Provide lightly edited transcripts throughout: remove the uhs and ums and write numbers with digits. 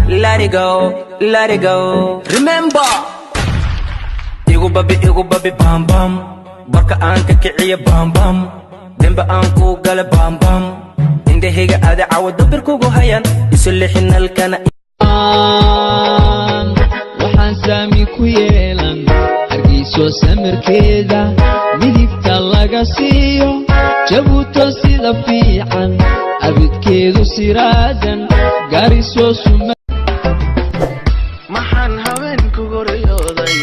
let it go, let it go. Remember, igu babi bam bam. Barka anka kiciya bam bam. Demba anku gala bam bam. Indahayga ada cawada birkugu hayan. Isulixin halkana. Waxaan saami ku yeelan hargeyso samirkeeda midibta laga siiyo jabuuto sida fiican abidkeedu siraadan gaariso suma maxaan haweenku goriyooday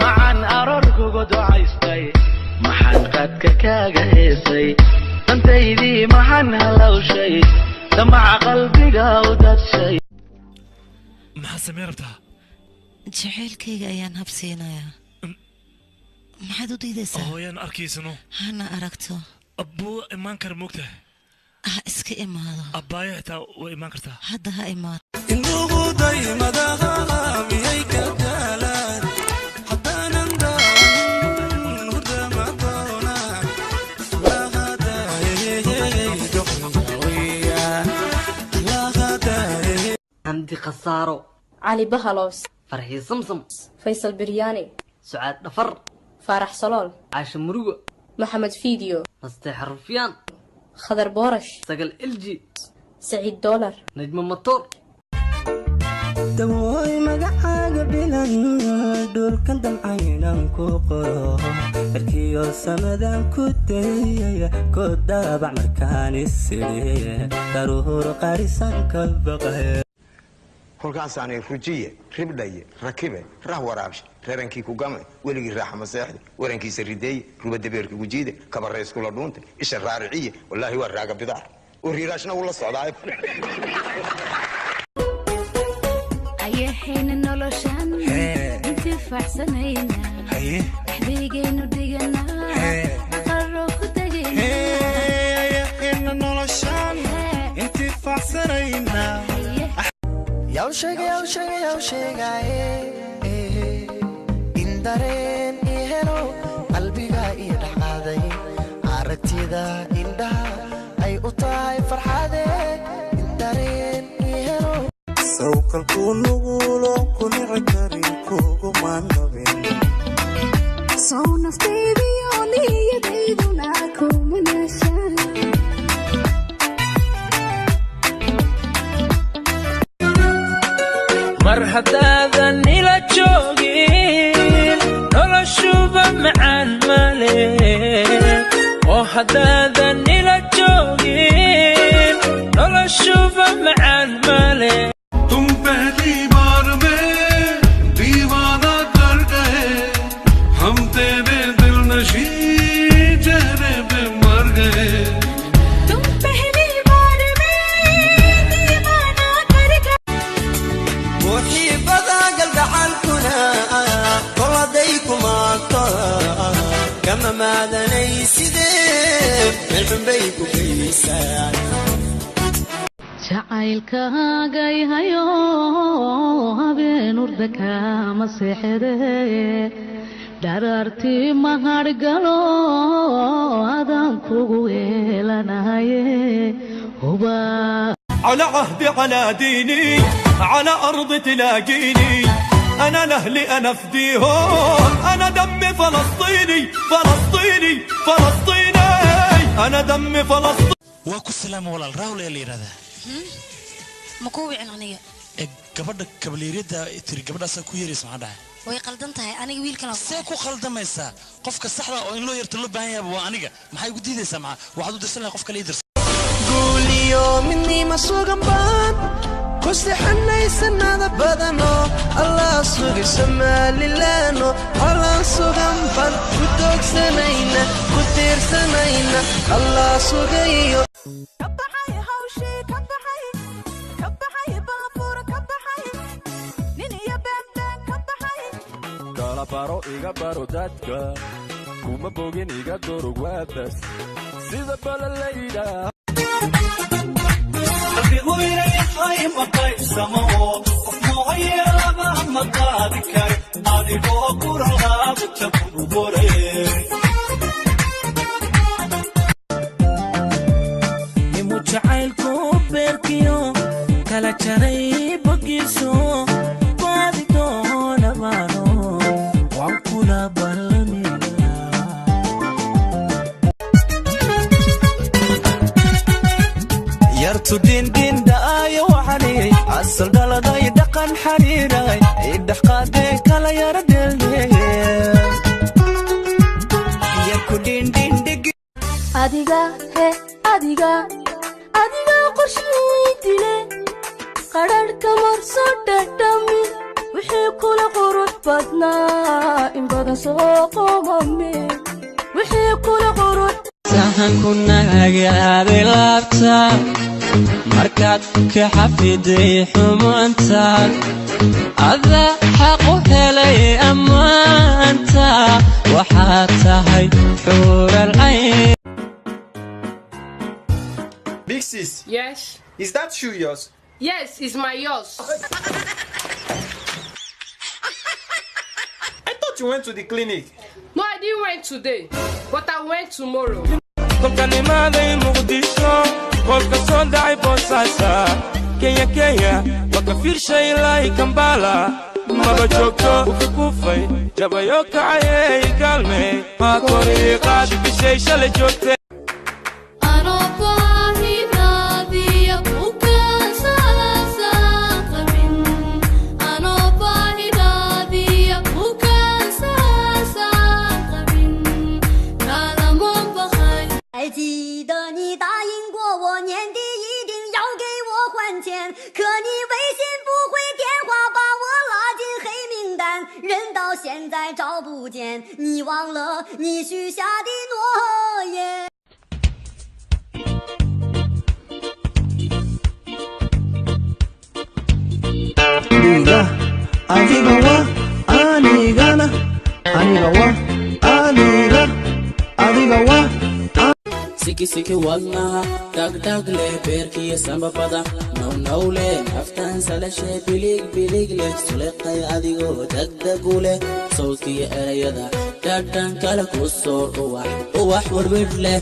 maxaan aroorkugu ducaystay maxaan qaadka kaaga heesay dantaydii maxaan halawshay damaca qalbiga u dadshay maxaa samee rabtaa jacaylkayga ayaan habsiinayaa maxaad u diidaysaa hooyaan arkaysano hana aragto abbuu imaan kara moogtahay ha iska imaado abbaaya xitaa way imaan kartaa hadda ha imaado inugu daymadaha miyay ka daalaan haddaanan daawan hurdama doona عندي خسارة علي بهلوس فرحي صمصم فيصل برياني سعاد نفر فارح صلول عاش مروق محمد فيديو نستي حرفيان خضر بورش سقل الجي سعيد دولار نجم مطور دموي مقعاق بلان دول كان دمعينا كوقرو بركيو سمدان كودي كود دابع مركان السرية دارور قارسان كالبقى kolkaasaanay rujiye ribdhaye rakibe rah waraabshe reerankii ku gamay weligii raaxa maseexde warankiisa rideeye rubada beerka gujiide kabareys kula dhuunta isha raariciye wallaahi waa raaga bidaar oo riiraashna uu la socdaa ayahayna noloshan intifaacsanayna waxbaygeenu dhiganaa aqarro ku degayna ayahayna noloshan intifaacsanayna yaw sheegay in dareen i helo qalbiga i dhaqaaday aragtida indhaha ay u tahay farxade in dareen i helo sawkalku nugulo ku nici karin kugu maanabin soo nafteedii oo niyadayduna kuma nashaan mar haddaadan ila joogin noloshuba macaan male oo haddaadan ila joogin noloshuba macaan male तुम पहली बार में दीवाना कर गए हम तेरे दिल नशी चेहरे पे मर गए तुम पहली बार में दीवाना कर गए وحيبة قلب عنكنا قلديكم عطا كما ماذا نيسيدي من بيكم بيسان jacaylkaagay hayo habeen urda kama seexde dharartii mahadhgalo adaan kugu weelanahaye huba على عهدي على ديني على أرض تلاقيني أنا لأهلي أنا فديهم أنا دمي فلسطيني فلسطيني فلسطيني أنا دمي فلسطيني واكو السلام ولا الراول اللي هذا مكوبي عنانية gabadha kabaliyada tiri gabadhaas ku yeeris ma dhahay way qaldan tahay aniga wiilkan see ku qaldamaysa qofka saxda oo in loo yarto loo baahan yahay waa aniga maxay ugu diidaysaa ma waxaad u dirsan qof kale idris قوليو مني ما سوقن بان كوستي حنيسنادا بدنو الله سوق سما ليلانو الله سوقن بان كدوك سنينا كدير سنينا الله سوقيو كبحي هوشي كبحي كبحي بغفور كبحي نيني يا بنبان كبحي kala baro iga baro dadka kuma bogin iga doro waabas sida balaleyda jacaylku beerkiyo kala jaray bogiisu sudin din daayo waxani asal daladay dhaqan xariiray idhax qaade kala yara delnay yarku din din dig adiga he adiga qorshay dile qarar kamar soo dhadhami wixii kula qurux badnaa in badan soo qomame wixii kula qurux sahan kuna hagaade laabta markaad ka xafiday xumaanta ada xaq u helay amaanta waxaad tahay xural ayn. Big sis. Yes. Is that shoe yours? Yes, it's my yours. I thought you went to the clinic. No, I didn't went today, but I went tomorrow. kolka nimaaday muqdisho kolka soo dhacay boosaaso kenya kenya waka fiirshay ilaahi kambala maba joogto kufay jabayo kacayay kaalmey maa korii qaadi bishay shalay joogte人到现在找不见，你忘了你许下的诺言。Siki siki wadnaha dhagdhag leh beerkiya sambabada nawnaw leh naftan salashe bilig bilig leh suleeqay adigoo degdegu leh sawdkiya erayada dhadhan kale ku soo uwax warbidh leh